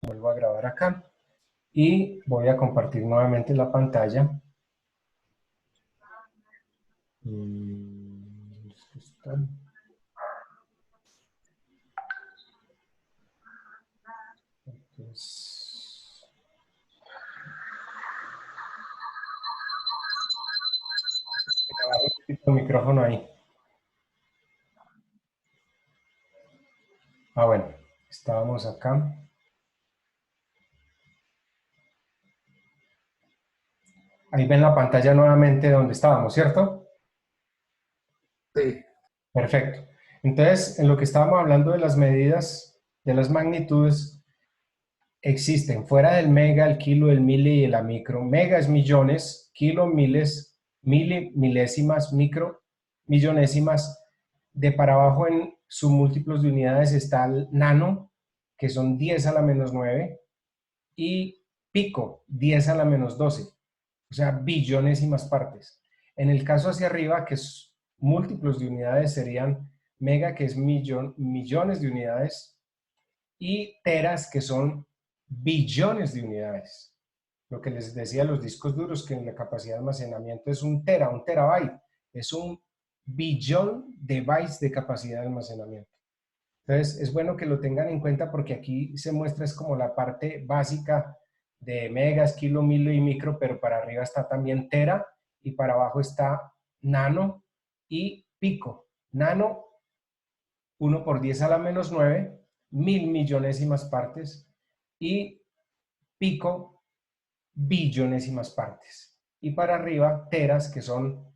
vuelvo a grabar acá y voy a compartir nuevamente la pantalla. El micrófono ahí. Bueno, estábamos acá. Ahí ven la pantalla nuevamente donde estábamos, ¿cierto? Sí. Perfecto. Entonces, en lo que estábamos hablando de las medidas, de las magnitudes, existen fuera del mega, el kilo, el mili y la micro. Mega es millones, kilo, miles, mili, milésimas, micro, millonésimas. De para abajo en submúltiplos de unidades está el nano, que son 10 a la menos 9, y pico, 10 a la menos 12. O sea, billonésimas partes. En el caso hacia arriba, que es múltiplos de unidades, serían mega, que es millones de unidades, y teras, que son billones de unidades. Lo que les decía, los discos duros, que en la capacidad de almacenamiento es un terabyte, es un billón de bytes de capacidad de almacenamiento. Entonces, es bueno que lo tengan en cuenta porque aquí se muestra es como la parte básica de megas, kilo, milo y micro, pero para arriba está también tera y para abajo está nano y pico. Nano, 1 por 10 a la menos 9, mil millonésimas partes, y pico, billonésimas partes. Y para arriba, teras, que son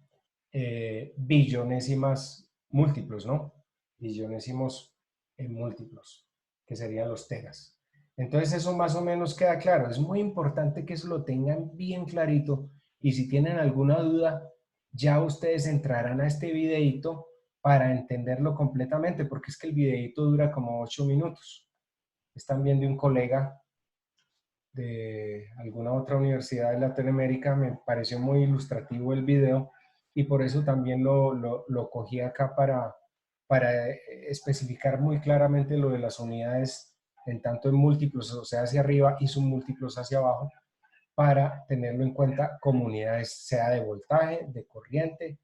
billonésimas múltiplos, ¿no? Billonésimos múltiplos, que serían los teras. Entonces eso más o menos queda claro. Es muy importante que eso lo tengan bien clarito y si tienen alguna duda, ya ustedes entrarán a este videito para entenderlo completamente, porque es que el videito dura como 8 minutos. Es también de un colega de alguna otra universidad de Latinoamérica, me pareció muy ilustrativo el video y por eso también lo cogí acá para especificar muy claramente lo de las unidades, en tanto en múltiplos, o sea, hacia arriba y submúltiplos hacia abajo, para tenerlo en cuenta como unidades, sea de voltaje, de corriente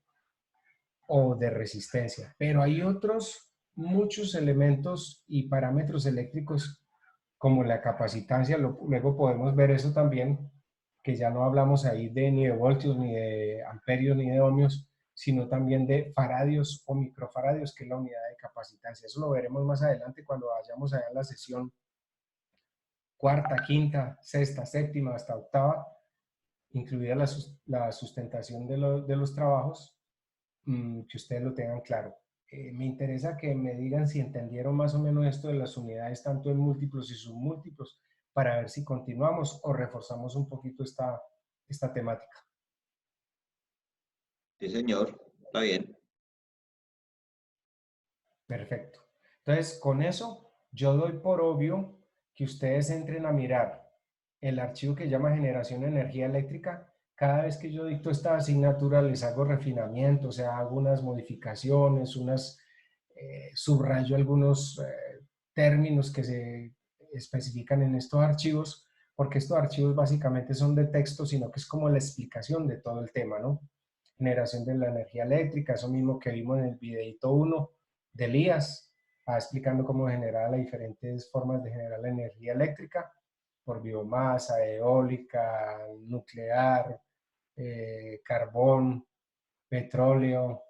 o de resistencia. Pero hay otros muchos elementos y parámetros eléctricos como la capacitancia, luego podemos ver eso también, que ya no hablamos ahí de ni de voltios, ni de amperios, ni de ohmios, sino también de faradios o microfaradios, que es la unidad de capacitancia. Eso lo veremos más adelante cuando vayamos allá en la sesión cuarta, quinta, sexta, séptima, hasta octava, incluida la sustentación de los trabajos, que ustedes lo tengan claro. Me interesa que me digan si entendieron más o menos esto de las unidades, tanto en múltiplos y submúltiplos, para ver si continuamos o reforzamos un poquito esta temática. Sí, señor. Está bien. Perfecto. Entonces, con eso, yo doy por obvio que ustedes entren a mirar el archivo que llama generación de energía eléctrica. Cada vez que yo dicto esta asignatura, les hago refinamientos, o sea, hago unas modificaciones, subrayo algunos términos que se especifican en estos archivos, porque estos archivos básicamente son de texto, sino que es como la explicación de todo el tema, ¿no? Generación de la energía eléctrica, eso mismo que vimos en el videito 1 de Elías, explicando cómo generar las diferentes formas de generar la energía eléctrica por biomasa, eólica, nuclear, carbón, petróleo,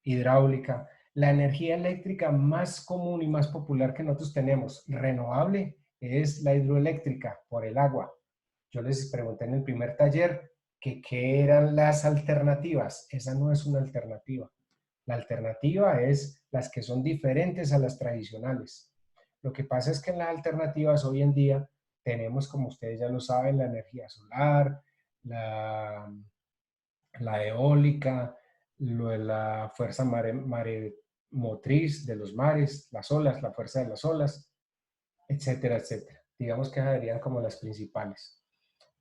hidráulica. La energía eléctrica más común y más popular que nosotros tenemos, renovable, es la hidroeléctrica por el agua. Yo les pregunté en el primer taller que qué eran las alternativas. Esa no es una alternativa. La alternativa es las que son diferentes a las tradicionales. Lo que pasa es que en las alternativas hoy en día tenemos, como ustedes ya lo saben, la energía solar, la eólica, lo de la fuerza maremotriz de los mares, las olas, la fuerza de las olas, etcétera, etcétera. Digamos que serían como las principales.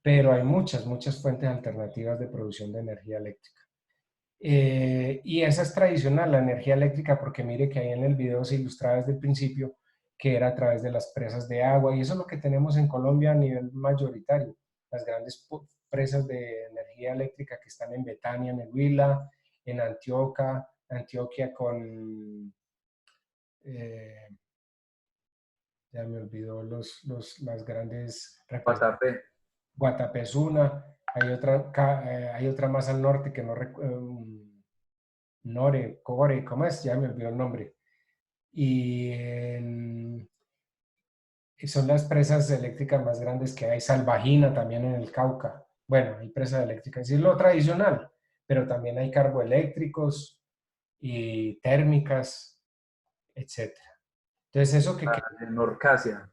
Pero hay muchas fuentes alternativas de producción de energía eléctrica. Y esa es tradicional, la energía eléctrica, porque mire que ahí en el video se ilustraba desde el principio que era a través de las presas de agua, y eso es lo que tenemos en Colombia a nivel mayoritario, las grandes presas de energía eléctrica que están en Betania, en el Huila, en Antioquia con, eh, ya me olvidó las grandes representaciones. Guatapé. Guatapé es una, hay otra más al norte que no recuerdo, Nore, Core, ¿cómo es? Ya me olvidó el nombre. Y son las presas eléctricas más grandes que hay. Salvajina también en el Cauca. Bueno, hay presas eléctricas, es lo tradicional, pero también hay carboeléctricos y térmicas, etcétera. Entonces, eso que En Norcasia.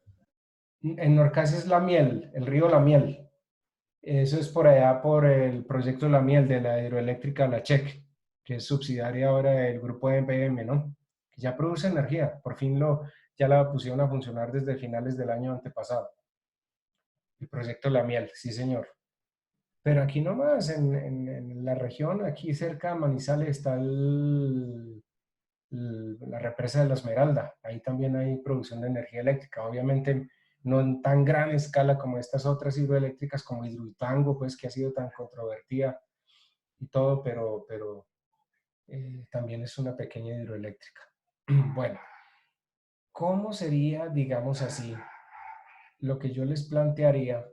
en Norcas es La Miel, el río La Miel. Eso es por allá por el proyecto La Miel de la hidroeléctrica La Cheque, que es subsidiaria ahora del grupo de EPM, ¿no? Que ya produce energía. Por fin ya la pusieron a funcionar desde finales del año antepasado. El proyecto La Miel, sí, señor. Pero aquí nomás, en la región, aquí cerca de Manizales, está la represa de la Esmeralda. Ahí también hay producción de energía eléctrica. Obviamente no en tan gran escala como estas otras hidroeléctricas, como Hidroituango, pues que ha sido tan controvertida y todo, pero también es una pequeña hidroeléctrica. Bueno, ¿cómo sería, digamos así, lo que yo les plantearía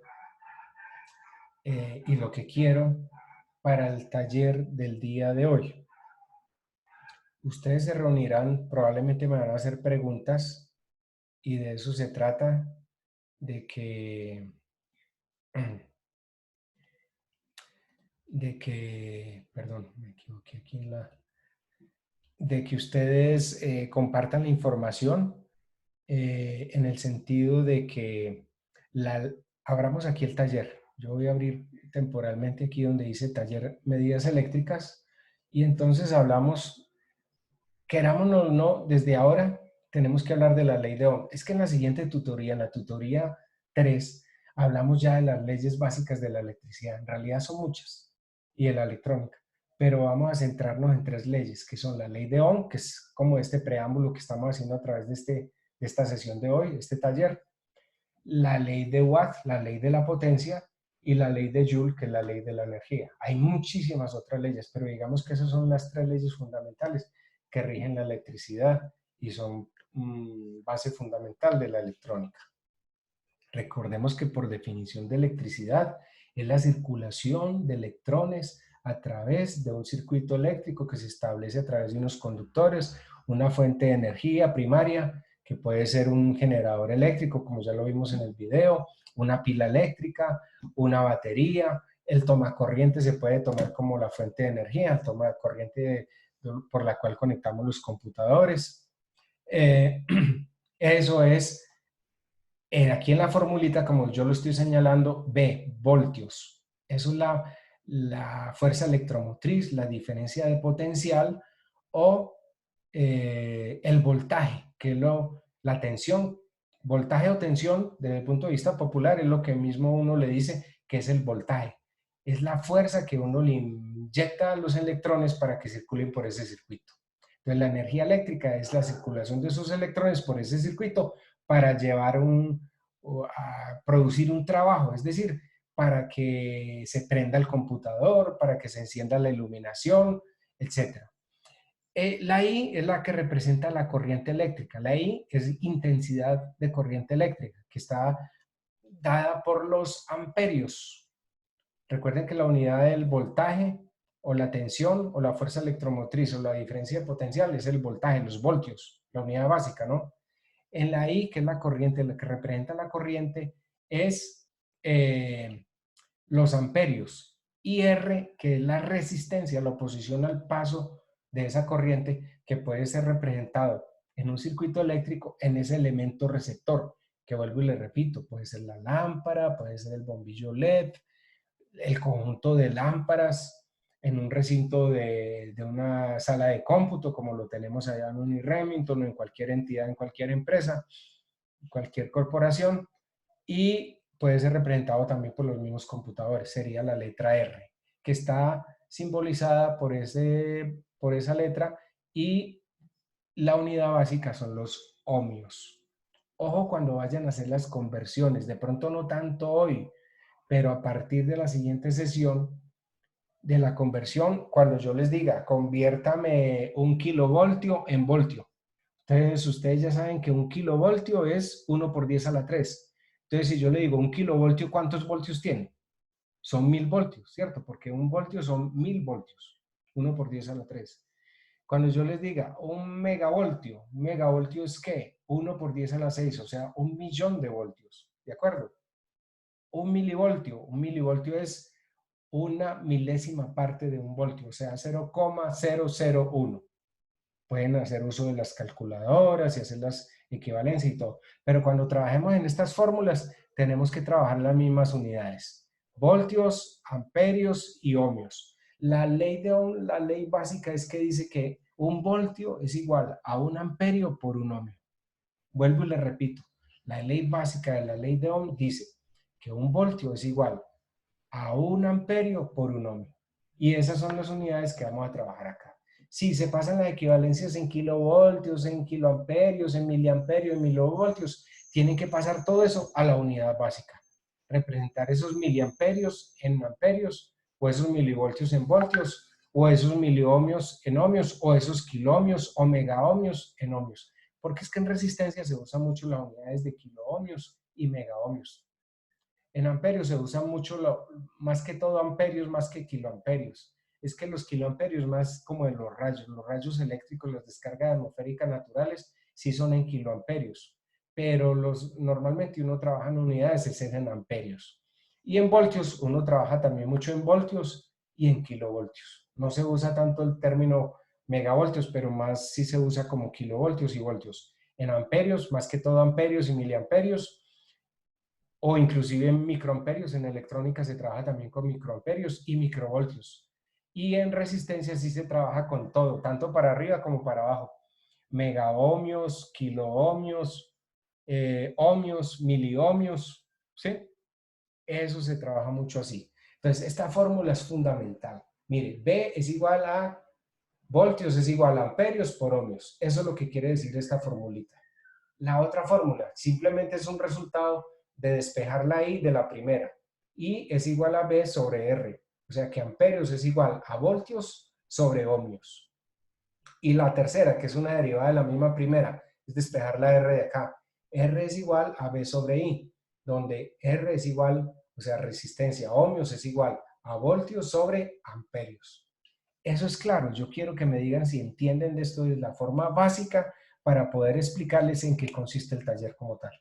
y lo que quiero para el taller del día de hoy? Ustedes se reunirán, probablemente me van a hacer preguntas y de eso se trata, perdón, me equivoqué aquí de que ustedes compartan la información en el sentido de que abramos aquí el taller. Yo voy a abrir temporalmente aquí donde dice taller medidas eléctricas y entonces hablamos, querámonos o no, desde ahora tenemos que hablar de la ley de Ohm. Es que en la siguiente tutoría, en la tutoría 3, hablamos ya de las leyes básicas de la electricidad. En realidad son muchas y de la electrónica, pero vamos a centrarnos en 3 leyes, que son la ley de Ohm, que es como este preámbulo que estamos haciendo a través de esta sesión de hoy, este taller, la ley de Watt, la ley de la potencia, y la ley de Joule, que es la ley de la energía. Hay muchísimas otras leyes, pero digamos que esas son las 3 leyes fundamentales que rigen la electricidad y son base fundamental de la electrónica. Recordemos que por definición de electricidad es la circulación de electrones a través de un circuito eléctrico que se establece a través de unos conductores, una fuente de energía primaria, que puede ser un generador eléctrico, como ya lo vimos en el video, una pila eléctrica, una batería. El tomacorriente se puede tomar como la fuente de energía, el tomacorriente por la cual conectamos los computadores. Eso es aquí en la formulita, como yo lo estoy señalando, V, voltios. Eso es la fuerza electromotriz, la diferencia de potencial o el voltaje, que es la tensión. Voltaje o tensión, desde el punto de vista popular, es lo que mismo uno le dice que es el voltaje. Es la fuerza que uno le inyecta a los electrones para que circulen por ese circuito. Entonces, la energía eléctrica es la circulación de esos electrones por ese circuito para llevar a producir un trabajo, es decir, para que se prenda el computador, para que se encienda la iluminación, etc. La I es la que representa la corriente eléctrica. La I es intensidad de corriente eléctrica, que está dada por los amperios. Recuerden que la unidad del voltaje o la tensión o la fuerza electromotriz o la diferencia de potencial es el voltaje, los voltios, la unidad básica, ¿no? En la I, que es la corriente, lo que representa la corriente, es los amperios. Y R, que es la resistencia, la oposición al paso de esa corriente, que puede ser representado en un circuito eléctrico en ese elemento receptor, que vuelvo y le repito, puede ser la lámpara, puede ser el bombillo LED, el conjunto de lámparas en un recinto de una sala de cómputo, como lo tenemos allá en Uni Remington, en cualquier entidad, en cualquier empresa, cualquier corporación, y puede ser representado también por los mismos computadores, sería la letra R, que está simbolizada por esa letra, y la unidad básica son los ohmios. Ojo cuando vayan a hacer las conversiones, de pronto no tanto hoy, pero a partir de la siguiente sesión de la conversión, cuando yo les diga, conviértame un kilovoltio en voltio. Entonces, ustedes ya saben que un kilovoltio es 1 por 10 a la 3. Entonces, si yo le digo un kilovoltio, ¿cuántos voltios tiene? Son 1000 voltios, ¿cierto? Porque un voltio son 1000 voltios. 1 por 10 a la 3. Cuando yo les diga un megavoltio es ¿qué? 1 por 10 a la 6, o sea, 1.000.000 de voltios. ¿De acuerdo? Un milivoltio es una milésima parte de un voltio, o sea, 0,001. Pueden hacer uso de las calculadoras y hacer las equivalencias y todo. Pero cuando trabajemos en estas fórmulas, tenemos que trabajar las mismas unidades. Voltios, amperios y ohmios. La ley de Ohm, la ley básica es que dice que un voltio es igual a un amperio por un ohmio. Vuelvo y le repito. La ley básica de la ley de Ohm dice que un voltio es igual a un amperio por un ohmio. Y esas son las unidades que vamos a trabajar acá. Si se pasan las equivalencias en kilovoltios, en kiloamperios, en miliamperios, en milivoltios, tienen que pasar todo eso a la unidad básica. Representar esos miliamperios en amperios, o esos milivoltios en voltios, o esos miliohmios en ohmios, o esos kiloohmios o megaohmios en ohmios. Porque es que en resistencia se usan mucho las unidades de kiloohmios y megaohmios. En amperios se usa mucho, más que todo amperios, más que kiloamperios. Es que los kiloamperios más como de los rayos eléctricos, las descargas atmosféricas naturales, sí son en kiloamperios, pero normalmente uno trabaja en unidades, es en amperios. Y en voltios, uno trabaja también mucho en voltios y en kilovoltios. No se usa tanto el término megavoltios, pero más sí se usa como kilovoltios y voltios. En amperios, más que todo amperios y miliamperios, o inclusive en microamperios. En electrónica se trabaja también con microamperios y microvoltios. Y en resistencia sí se trabaja con todo, tanto para arriba como para abajo. Megaohmios, kiloohmios, ohmios, miliohmios, ¿sí? Eso se trabaja mucho así. Entonces, esta fórmula es fundamental. Mire, B es igual a voltios, es igual a amperios por ohmios. Eso es lo que quiere decir esta formulita. La otra fórmula simplemente es un resultado de despejar la I de la primera. I es igual a B sobre R. O sea que amperios es igual a voltios sobre ohmios. Y la tercera, que es una derivada de la misma primera, es despejar la R de acá. R es igual a B sobre I, donde R es igual, o sea, resistencia, ohmios es igual a voltios sobre amperios. Eso es claro. Yo quiero que me digan si entienden de esto de la forma básica para poder explicarles en qué consiste el taller como tal.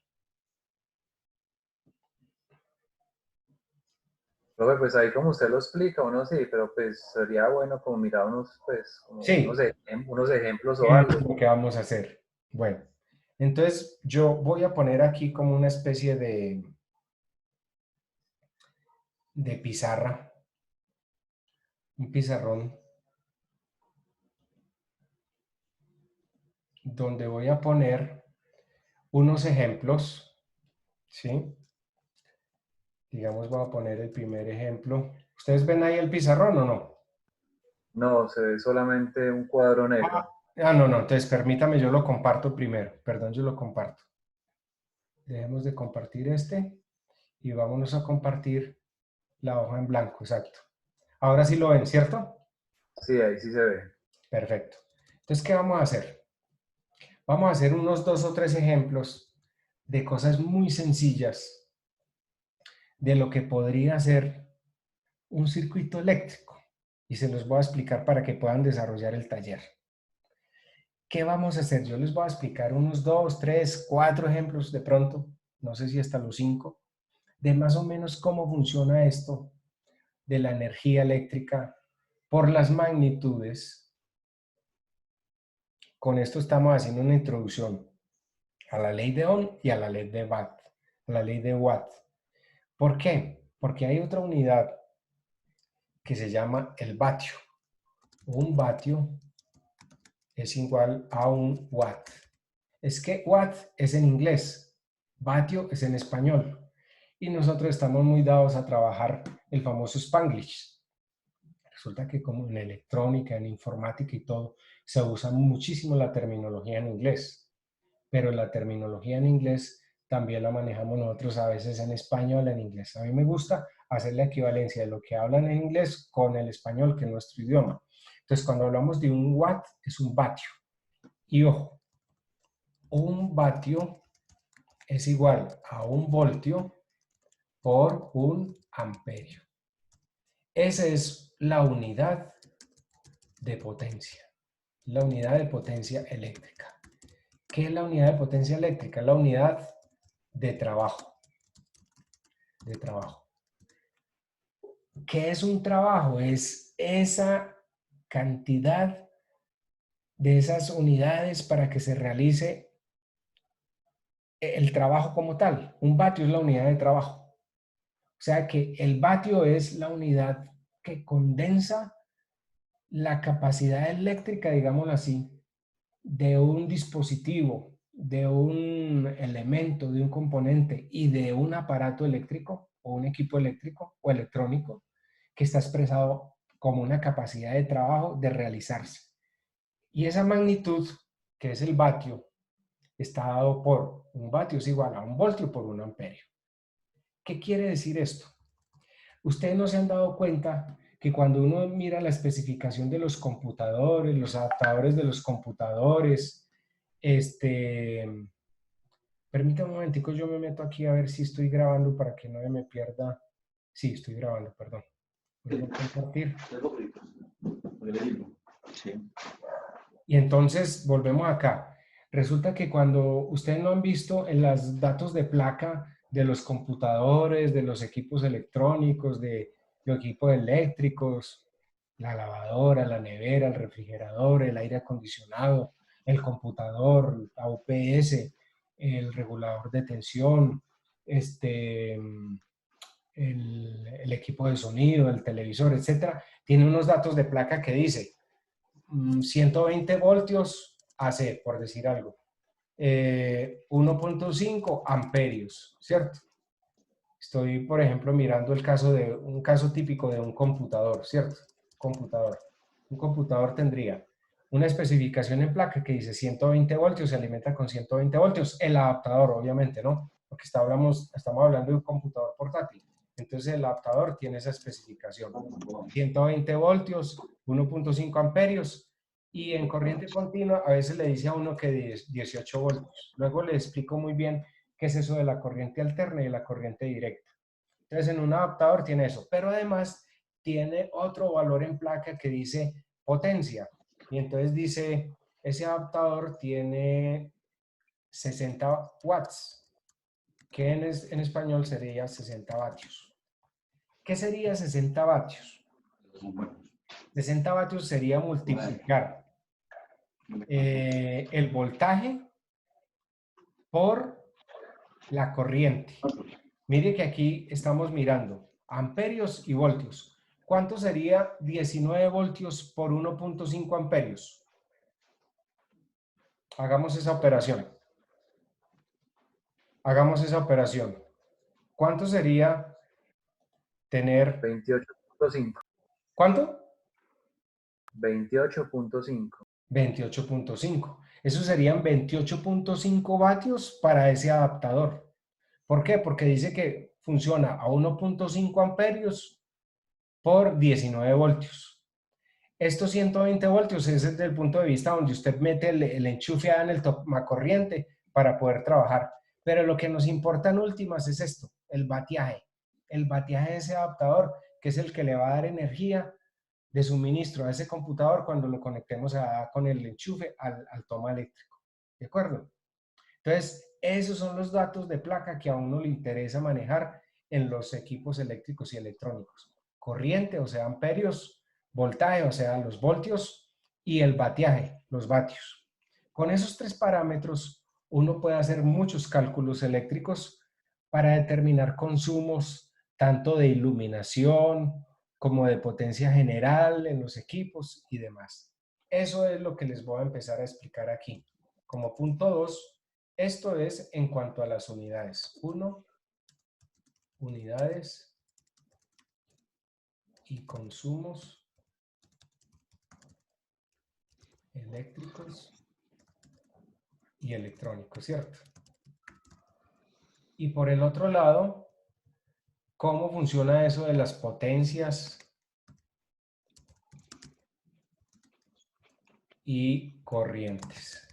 Profe, pues ahí como usted lo explica, uno sí, pero pues sería bueno como mirar unos, pues, como Sí, unos ejemplos o eso algo. es lo que vamos a hacer. Bueno, entonces yo voy a poner aquí como una especie de pizarra, un pizarrón, donde voy a poner unos ejemplos, ¿sí? Digamos, voy a poner el primer ejemplo. ¿Ustedes ven ahí el pizarrón o no? No, se ve solamente un cuadro negro. No, no, entonces permítame, yo lo comparto primero. Perdón, yo lo comparto. Dejemos de compartir este y vámonos a compartir la hoja en blanco, exacto. Ahora sí lo ven, ¿cierto? Sí, ahí sí se ve. Perfecto. Entonces, ¿qué vamos a hacer? Vamos a hacer unos 2 o 3 ejemplos de cosas muy sencillas de lo que podría ser un circuito eléctrico. Y se los voy a explicar para que puedan desarrollar el taller. ¿Qué vamos a hacer? Yo les voy a explicar unos 2, 3, 4 ejemplos de pronto, no sé si hasta los 5, de más o menos cómo funciona esto de la energía eléctrica por las magnitudes. Con esto estamos haciendo una introducción a la ley de Ohm y a la ley de Watt, a la ley de Watt. ¿Por qué? Porque hay otra unidad que se llama el vatio. Un vatio es igual a un watt. Es que watt es en inglés, vatio es en español. Y nosotros estamos muy dados a trabajar el famoso Spanglish. Resulta que como en electrónica, en informática y todo, se usa muchísimo la terminología en inglés. pero la terminología en inglés también la manejamos nosotros a veces en español, en inglés. A mí me gusta hacer la equivalencia de lo que hablan en inglés con el español, que es nuestro idioma. Entonces, cuando hablamos de un watt, es un vatio. Y ojo, un vatio es igual a un voltio por un amperio. Esa es la unidad de potencia, la unidad de potencia eléctrica. ¿Qué es la unidad de potencia eléctrica? La unidad de trabajo. De trabajo. ¿Qué es un trabajo? Es esa cantidad de esas unidades para que se realice el trabajo como tal. Un vatio es la unidad de trabajo. O sea que el vatio es la unidad que condensa la capacidad eléctrica, digámoslo así, de un dispositivo, de un elemento, de un componente y de un aparato eléctrico o un equipo eléctrico o electrónico que está expresado como una capacidad de trabajo de realizarse. Y esa magnitud, que es el vatio, está dado por un vatio es igual a un voltio por un amperio. ¿Qué quiere decir esto? Ustedes no se han dado cuenta que cuando uno mira la especificación de los computadores, los adaptadores de los computadores, permítame un momentico, yo me meto aquí a ver si estoy grabando para que no me pierda. Sí, estoy grabando, perdón. Vuelvo a compartir. Sí. Y entonces volvemos acá. Resulta que cuando ustedes no han visto en los datos de placa de los computadores, de los equipos electrónicos, de los equipos eléctricos, la lavadora, la nevera, el refrigerador, el aire acondicionado, el computador, la UPS, el regulador de tensión, el equipo de sonido, el televisor, etcétera, tiene unos datos de placa que dice 120 voltios AC, por decir algo. 1.5 amperios, ¿cierto? Estoy, por ejemplo, mirando un caso típico de un computador, ¿cierto? Computador. Un computador tendría una especificación en placa que dice 120 voltios, se alimenta con 120 voltios. El adaptador, obviamente, ¿no? Porque estamos hablando de un computador portátil. Entonces, el adaptador tiene esa especificación. 120 voltios, 1.5 amperios. Y en corriente continua, a veces le dice a uno que 18 voltios. Luego le explico muy bien qué es eso de la corriente alterna y de la corriente directa. Entonces, en un adaptador tiene eso, pero además tiene otro valor en placa que dice potencia. Y entonces dice, ese adaptador tiene 60 watts, que en español sería 60 vatios. ¿Qué sería 60 vatios? 60 vatios sería multiplicar el voltaje por la corriente. Mire que aquí estamos mirando amperios y voltios. ¿Cuánto sería 19 voltios por 1.5 amperios? Hagamos esa operación. Hagamos esa operación. ¿Cuánto sería tener? 28.5. ¿Cuánto? 28.5. 28.5. Eso serían 28.5 vatios para ese adaptador. ¿Por qué? Porque dice que funciona a 1.5 amperios por 19 voltios. Estos 120 voltios es desde el punto de vista donde usted mete el enchufe en el tomacorriente para poder trabajar. Pero lo que nos importa en últimas es esto, el bateaje. El bateaje de ese adaptador, que es el que le va a dar energía de suministro a ese computador cuando lo conectemos con el enchufe al toma eléctrico. ¿De acuerdo? Entonces, esos son los datos de placa que a uno le interesa manejar en los equipos eléctricos y electrónicos. Corriente, o sea, amperios, voltaje, o sea, los voltios, y el bateaje, los vatios. Con esos tres parámetros, uno puede hacer muchos cálculos eléctricos para determinar consumos tanto de iluminación como de potencia general en los equipos y demás. Eso es lo que les voy a empezar a explicar aquí. Como punto 2, esto es en cuanto a las unidades. 1, unidades y consumos eléctricos y electrónico, ¿cierto? Y por el otro lado, ¿cómo funciona eso de las potencias y corrientes?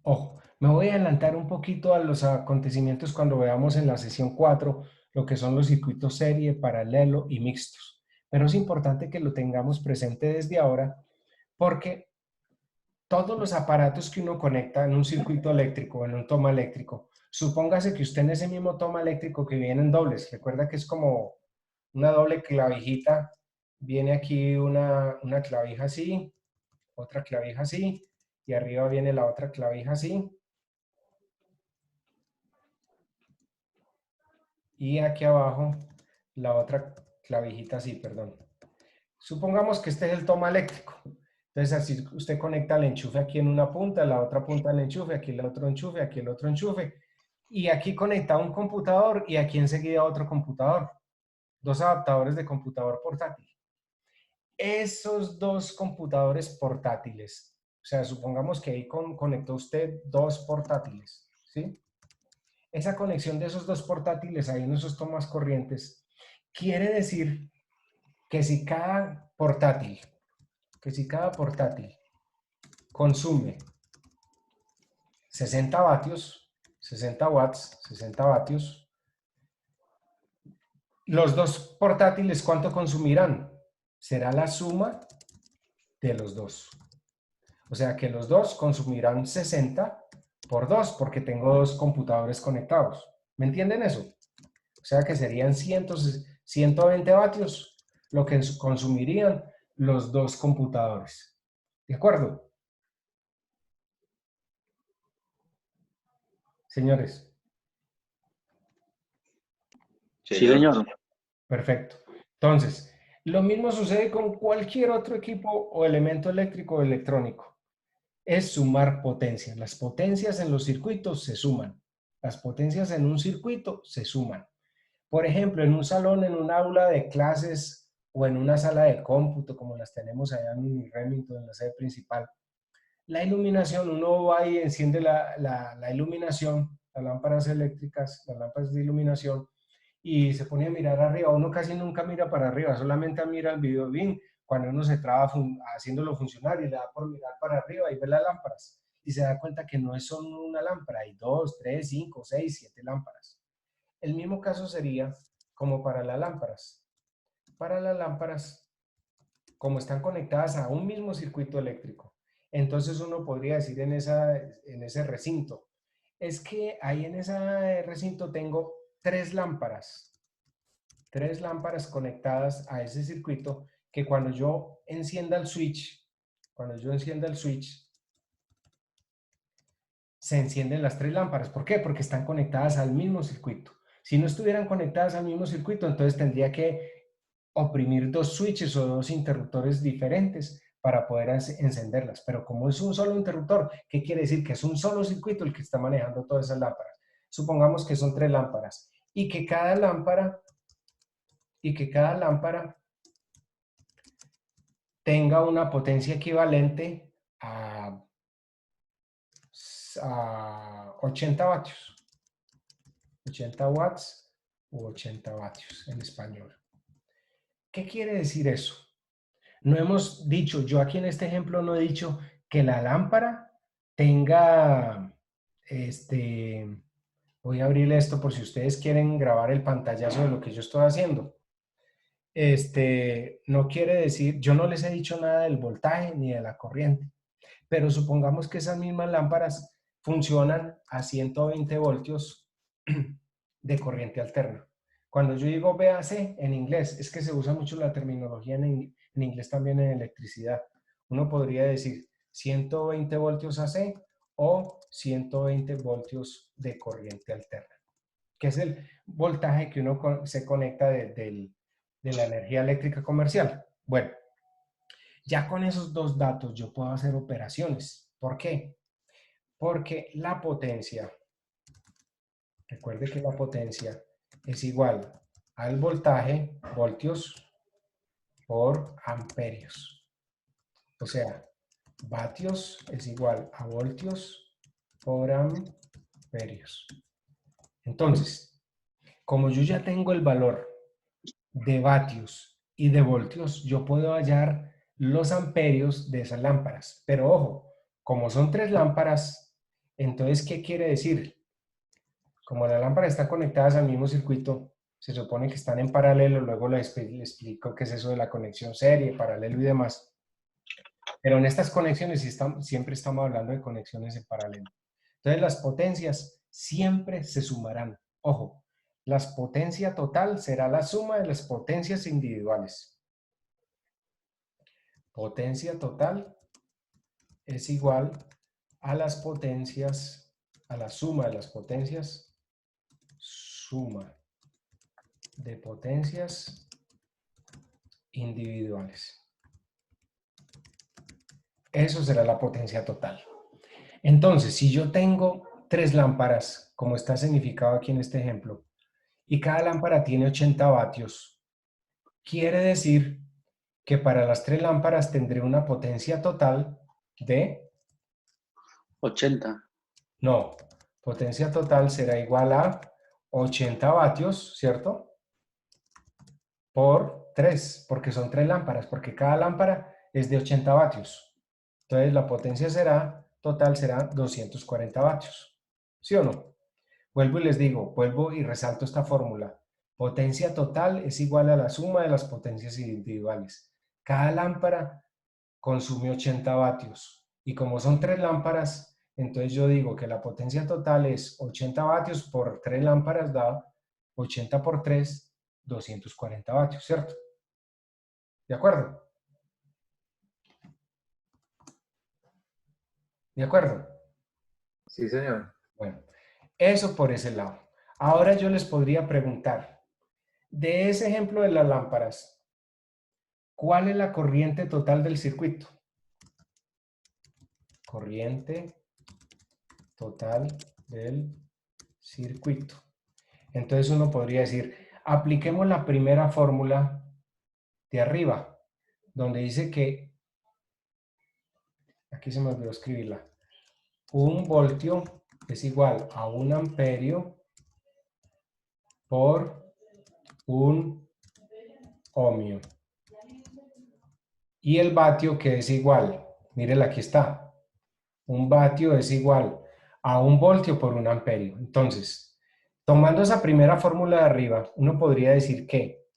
Ojo, me voy a adelantar un poquito a los acontecimientos cuando veamos en la sesión 4 lo que son los circuitos serie, paralelo y mixtos. Pero es importante que lo tengamos presente desde ahora porque todos los aparatos que uno conecta en un circuito eléctrico, en un toma eléctrico, supóngase que usted en ese mismo toma eléctrico que vienen dobles, recuerda que es como una doble clavijita, viene aquí una clavija así, otra clavija así, y arriba viene la otra clavija así, y aquí abajo la otra clavijita así, perdón. Supongamos que este es el toma eléctrico. Entonces así usted conecta el enchufe aquí en una punta, la otra punta del enchufe, aquí el otro enchufe, aquí el otro enchufe. Y aquí conecta un computador y aquí enseguida otro computador. Dos adaptadores de computador portátil. Esos dos computadores portátiles, o sea, supongamos que ahí conectó usted dos portátiles, ¿sí? Esa conexión de esos dos portátiles ahí en esos tomas corrientes quiere decir que si cada portátil consume 60 vatios, 60 watts, 60 vatios, los dos portátiles, ¿cuánto consumirán? Será la suma de los dos. O sea que los dos consumirán 60 por 2, porque tengo dos computadores conectados. ¿Me entienden eso? O sea que serían 120 vatios lo que consumirían los dos computadores. ¿De acuerdo? Señores. Sí, señor. Perfecto. Entonces, lo mismo sucede con cualquier otro equipo o elemento eléctrico o electrónico. Es sumar potencia. Las potencias en los circuitos se suman. Las potencias en un circuito se suman. Por ejemplo, en un salón, en un aula de clases o en una sala de cómputo, como las tenemos allá en Remington, en la sede principal, la iluminación, uno va y enciende la iluminación, las lámparas eléctricas, las lámparas de iluminación, y se pone a mirar arriba. Uno casi nunca mira para arriba, solamente mira el video bien cuando uno se traba haciéndolo funcionar y le da por mirar para arriba y ve las lámparas. Y se da cuenta que no es solo una lámpara, hay 2, 3, 5, 6, 7 lámparas. El mismo caso sería como para las lámparas. Para las lámparas, como están conectadas a un mismo circuito eléctrico, entonces uno podría decir en ese recinto, es que ahí en ese recinto tengo tres lámparas conectadas a ese circuito que cuando yo encienda el switch, se encienden las tres lámparas. ¿Por qué? Porque están conectadas al mismo circuito. Si no estuvieran conectadas al mismo circuito, entonces tendría que oprimir dos switches o dos interruptores diferentes para poder encenderlas. Pero como es un solo interruptor, ¿qué quiere decir? Que es un solo circuito el que está manejando todas esas lámparas. Supongamos que son tres lámparas y que cada lámpara tenga una potencia equivalente a 80 vatios. 80 watts u 80 vatios en español. ¿Qué quiere decir eso? No hemos dicho, yo aquí en este ejemplo no he dicho que la lámpara tenga, voy a abrir esto por si ustedes quieren grabar el pantallazo de lo que yo estoy haciendo. No quiere decir, yo no les he dicho nada del voltaje ni de la corriente, pero supongamos que esas mismas lámparas funcionan a 120 voltios de corriente alterna. Cuando yo digo VAC en inglés, es que se usa mucho la terminología en inglés también en electricidad. Uno podría decir 120 voltios AC o 120 voltios de corriente alterna, que es el voltaje que uno se conecta de la energía eléctrica comercial. Bueno, ya con esos dos datos yo puedo hacer operaciones. ¿Por qué? Porque la potencia, recuerde que la potencia es igual al voltaje, voltios, por amperios. O sea, vatios es igual a voltios por amperios. Entonces, como yo ya tengo el valor de vatios y de voltios, yo puedo hallar los amperios de esas lámparas. Pero ojo, como son 3 lámparas, entonces, ¿qué quiere decir? Como las lámparas están conectadas al mismo circuito, se supone que están en paralelo, luego les explico qué es eso de la conexión serie, paralelo y demás. Pero en estas conexiones siempre estamos hablando de conexiones en paralelo. Entonces las potencias siempre se sumarán. Ojo, la potencia total será la suma de las potencias individuales. Potencia total es igual a las potencias, a la suma de las potencias, suma de potencias individuales. Eso será la potencia total. Entonces, si yo tengo 3 lámparas, como está significado aquí en este ejemplo, y cada lámpara tiene 80 vatios, quiere decir que para las 3 lámparas tendré una potencia total de... 80. No, potencia total será igual a 80 vatios, ¿cierto? Por 3, porque son 3 lámparas, porque cada lámpara es de 80 vatios. Entonces la potencia total será 240 vatios. ¿Sí o no? Vuelvo y les digo, vuelvo y resalto esta fórmula. Potencia total es igual a la suma de las potencias individuales. Cada lámpara consume 80 vatios. Y como son 3 lámparas, entonces yo digo que la potencia total es 80 vatios por 3 lámparas, da 80 por 3, 240 vatios, ¿cierto? ¿De acuerdo? ¿De acuerdo? Sí, señor. Bueno, eso por ese lado. Ahora yo les podría preguntar, de ese ejemplo de las lámparas, ¿cuál es la corriente total del circuito? Corriente total del circuito. Entonces uno podría decir, apliquemos la primera fórmula de arriba, donde dice que, aquí se me olvidó escribirla, un voltio es igual a un amperio por un ohmio. Y el vatio que es igual, mírela, aquí está, un vatio es igual a un voltio por un amperio. Entonces, tomando esa primera fórmula de arriba, uno podría decir que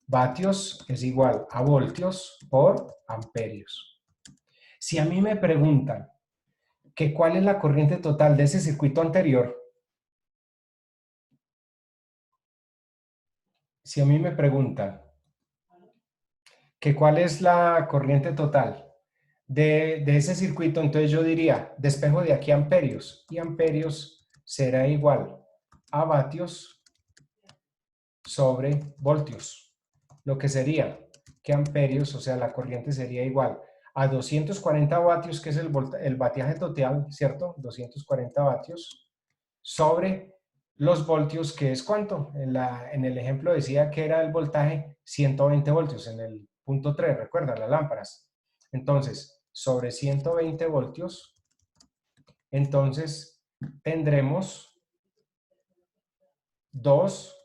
vatios es igual a voltios por amperios. Si a mí me preguntan que cuál es la corriente total de ese circuito anterior, si a mí me preguntan que cuál es la corriente total de ese circuito, entonces yo diría, despejo de aquí amperios, y amperios será igual a vatios sobre voltios, lo que sería que amperios, o sea, la corriente sería igual a 240 vatios, que es el vatiaje total, ¿cierto? 240 vatios sobre los voltios, que es ¿cuánto? En el ejemplo decía que era el voltaje 120 voltios, en el punto 3, recuerda, las lámparas. Entonces, sobre 120 voltios, entonces tendremos 2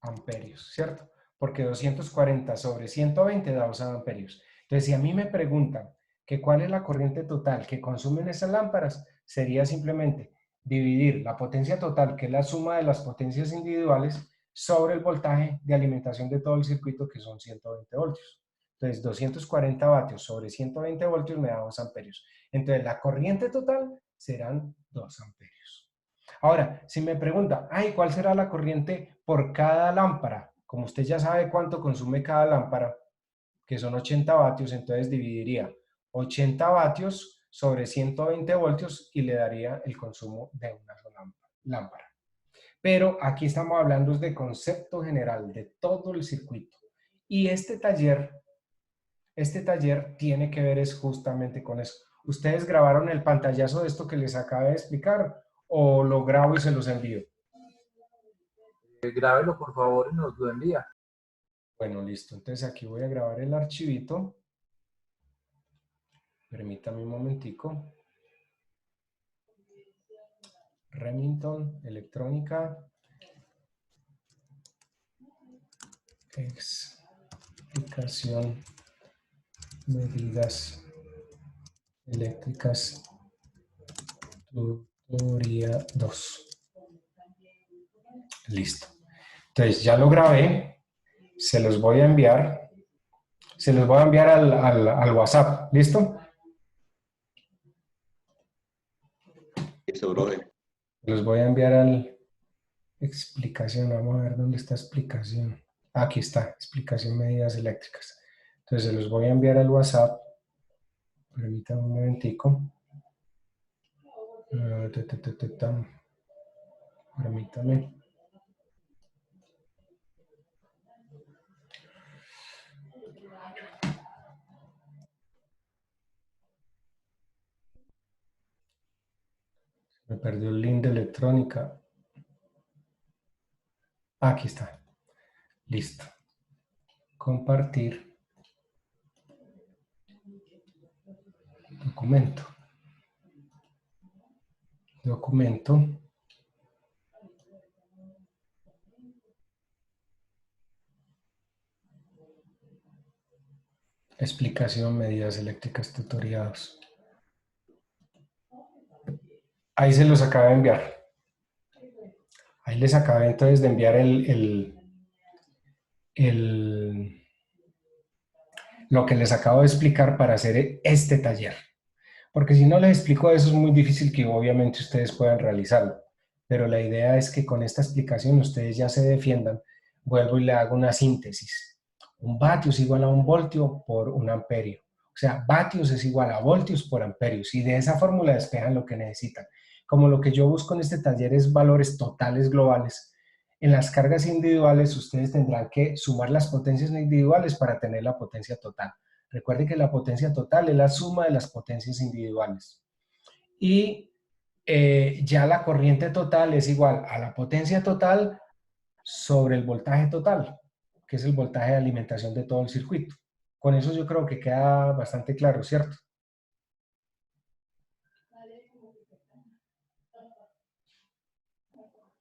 amperios, ¿cierto? Porque 240 sobre 120 da 2 amperios. Entonces, si a mí me preguntan que cuál es la corriente total que consumen esas lámparas, sería simplemente dividir la potencia total, que es la suma de las potencias individuales, sobre el voltaje de alimentación de todo el circuito, que son 120 voltios. Entonces, 240 vatios sobre 120 voltios me da 2 amperios. Entonces, la corriente total serán 2 amperios. Ahora, si me pregunta, ay, ¿cuál será la corriente por cada lámpara? Como usted ya sabe cuánto consume cada lámpara, que son 80 vatios, entonces dividiría 80 vatios sobre 120 voltios y le daría el consumo de una sola lámpara. Pero aquí estamos hablando de concepto general de todo el circuito. Y este taller tiene que ver es justamente con eso. ¿Ustedes grabaron el pantallazo de esto que les acabé de explicar o lo grabo y se los envío? Grábelo por favor y nos lo envía. Bueno, listo. Entonces aquí voy a grabar el archivito. Permítame un momentico. Remington, electrónica. Explicación, medidas eléctricas, tutoría 2. Listo. Entonces ya lo grabé, se los voy a enviar. Se los voy a enviar al WhatsApp. ¿Listo? Listo, brother. Los voy a enviar al explicación. Vamos a ver dónde está explicación. Aquí está, explicación medidas eléctricas. Entonces se los voy a enviar al WhatsApp. Permítanme un momentico. Permítame. Me perdió el link de electrónica. Aquí está. Listo. Compartir. Documento. Documento. Explicación, medidas eléctricas tutoriados. Ahí se los acabo de enviar. Ahí les acabé entonces de enviar lo que les acabo de explicar para hacer este taller. Porque si no les explico eso es muy difícil que obviamente ustedes puedan realizarlo. Pero la idea es que con esta explicación ustedes ya se defiendan. Vuelvo y le hago una síntesis. Un vatio es igual a un voltio por un amperio. O sea, vatios es igual a voltios por amperios. Y de esa fórmula despejan lo que necesitan. Como lo que yo busco en este taller es valores totales globales, en las cargas individuales ustedes tendrán que sumar las potencias individuales para tener la potencia total. Recuerden que la potencia total es la suma de las potencias individuales. Y ya la corriente total es igual a la potencia total sobre el voltaje total, que es el voltaje de alimentación de todo el circuito. Con eso yo creo que queda bastante claro, ¿cierto?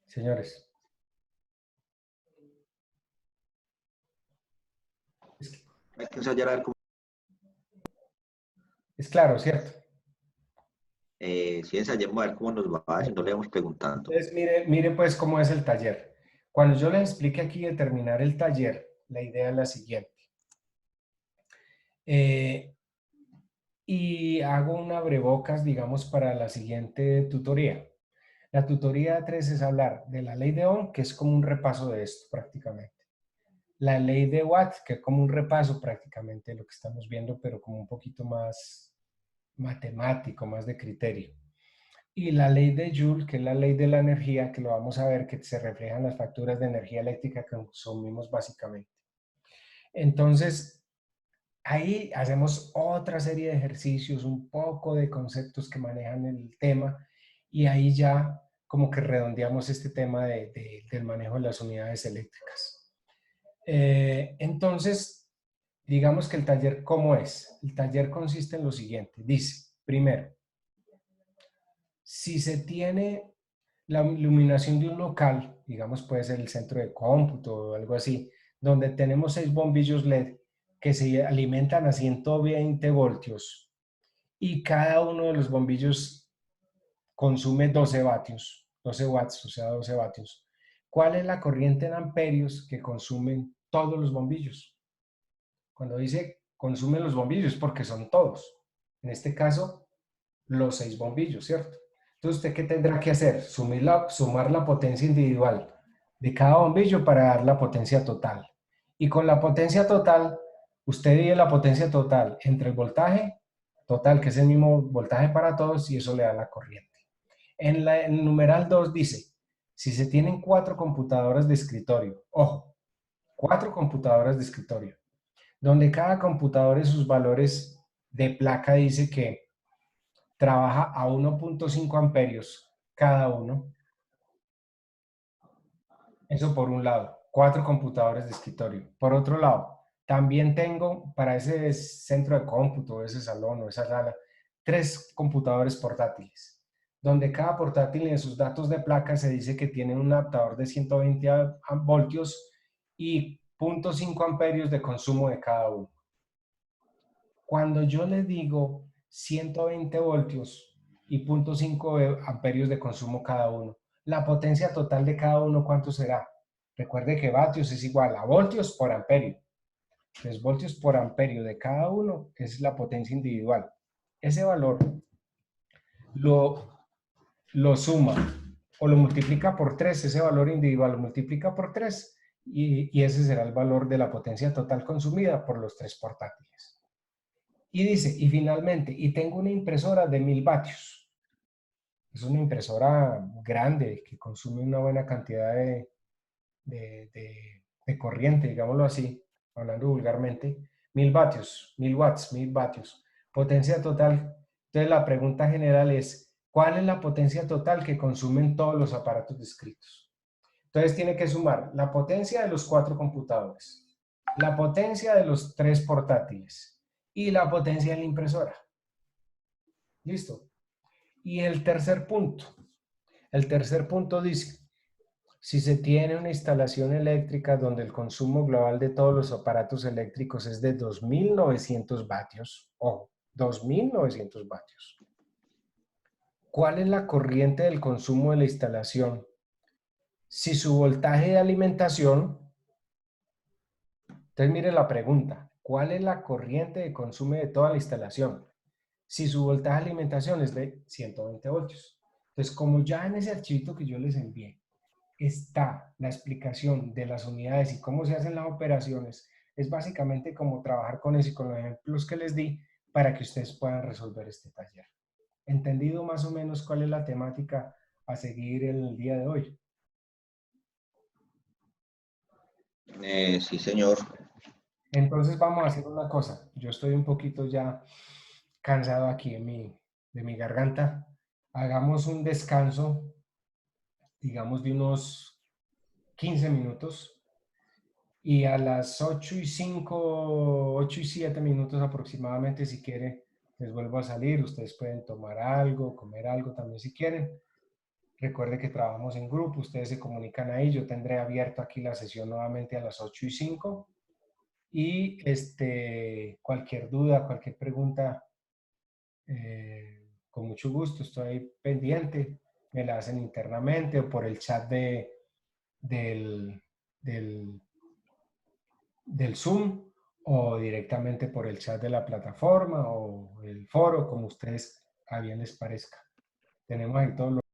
Señores. Hay que ensayar a ver cómo. Es claro, ¿cierto? Sí, ensayemos a ver cómo nos va, si no le vamos preguntando. Entonces, mire pues cómo es el taller. Cuando yo les explique aquí de terminar el taller, la idea es la siguiente. Y hago un abrebocas, digamos, para la siguiente tutoría. La tutoría 3 es hablar de la ley de Ohm, que es como un repaso de esto prácticamente. La ley de Watt, que es como un repaso prácticamente de lo que estamos viendo, pero como un poquito más matemático, más de criterio. Y la ley de Joule, que es la ley de la energía, que lo vamos a ver, que se reflejan las facturas de energía eléctrica que consumimos básicamente. Entonces, ahí hacemos otra serie de ejercicios, un poco de conceptos que manejan el tema, y ahí ya como que redondeamos este tema del manejo de las unidades eléctricas. Entonces, digamos que el taller, ¿cómo es? El taller consiste en lo siguiente. Dice, primero, si se tiene la iluminación de un local, digamos puede ser el centro de cómputo o algo así, donde tenemos 6 bombillos LED que se alimentan a 120 voltios y cada uno de los bombillos consume 12 vatios, 12 watts, o sea, 12 vatios. ¿Cuál es la corriente en amperios que consumen todos los bombillos? Cuando dice consumen los bombillos, porque son todos. En este caso, los 6 bombillos, ¿cierto? Entonces, ¿usted qué tendrá que hacer? Sumar la potencia individual de cada bombillo para dar la potencia total. Y con la potencia total, usted divide la potencia total entre el voltaje total, que es el mismo voltaje para todos, y eso le da la corriente. En el numeral 2 dice, si se tienen 4 computadoras de escritorio, ojo, 4 computadoras de escritorio, donde cada computadora y sus valores de placa dice que trabaja a 1.5 amperios cada uno. Eso por un lado, 4 computadores de escritorio. Por otro lado, También tengo para ese centro de cómputo, ese salón o esa sala, 3 computadores portátiles, donde cada portátil en sus datos de placa se dice que tiene un adaptador de 120 voltios y 0.5 amperios de consumo de cada uno. Cuando yo le digo 120 voltios y 0.5 amperios de consumo cada uno, la potencia total de cada uno, ¿cuánto será? Recuerde que vatios es igual a voltios por amperio. 3 voltios por amperio de cada uno es la potencia individual. Ese valor lo suma o lo multiplica por 3, ese valor individual lo multiplica por 3 y ese será el valor de la potencia total consumida por los 3 portátiles. Y dice, y finalmente, y tengo una impresora de 1000 vatios. Es una impresora grande que consume una buena cantidad de corriente, digámoslo así, hablando vulgarmente. 1000 vatios, 1000 watts, 1000 vatios. Potencia total. Entonces la pregunta general es, ¿cuál es la potencia total que consumen todos los aparatos descritos? Entonces tiene que sumar la potencia de los 4 computadores, la potencia de los 3 portátiles y la potencia de la impresora. ¿Listo? Y el tercer punto dice, si se tiene una instalación eléctrica donde el consumo global de todos los aparatos eléctricos es de 2900 vatios, ojo, 2900 vatios. ¿Cuál es la corriente del consumo de la instalación? Si su voltaje de alimentación, entonces mire la pregunta, ¿cuál es la corriente de consumo de toda la instalación? Si su voltaje de alimentación es de 120 voltios. Entonces, como ya en ese archivito que yo les envié está la explicación de las unidades y cómo se hacen las operaciones, es básicamente como trabajar con eso y con los ejemplos que les di para que ustedes puedan resolver este taller. ¿Entendido más o menos cuál es la temática a seguir en el día de hoy? Sí, señor. Entonces vamos a hacer una cosa. Yo estoy un poquito ya cansado aquí de mi garganta. Hagamos un descanso, digamos, de unos 15 minutos. Y a las 8 y 7 minutos aproximadamente, si quiere, les vuelvo a salir. Ustedes pueden tomar algo, comer algo también si quieren. Recuerde que trabajamos en grupo, ustedes se comunican ahí. Yo tendré abierto aquí la sesión nuevamente a las 8 y 5. Y cualquier duda, cualquier pregunta, con mucho gusto estoy pendiente. Me la hacen internamente o por el chat del Zoom o directamente por el chat de la plataforma o el foro, como ustedes a bien les parezca. Tenemos ahí todos los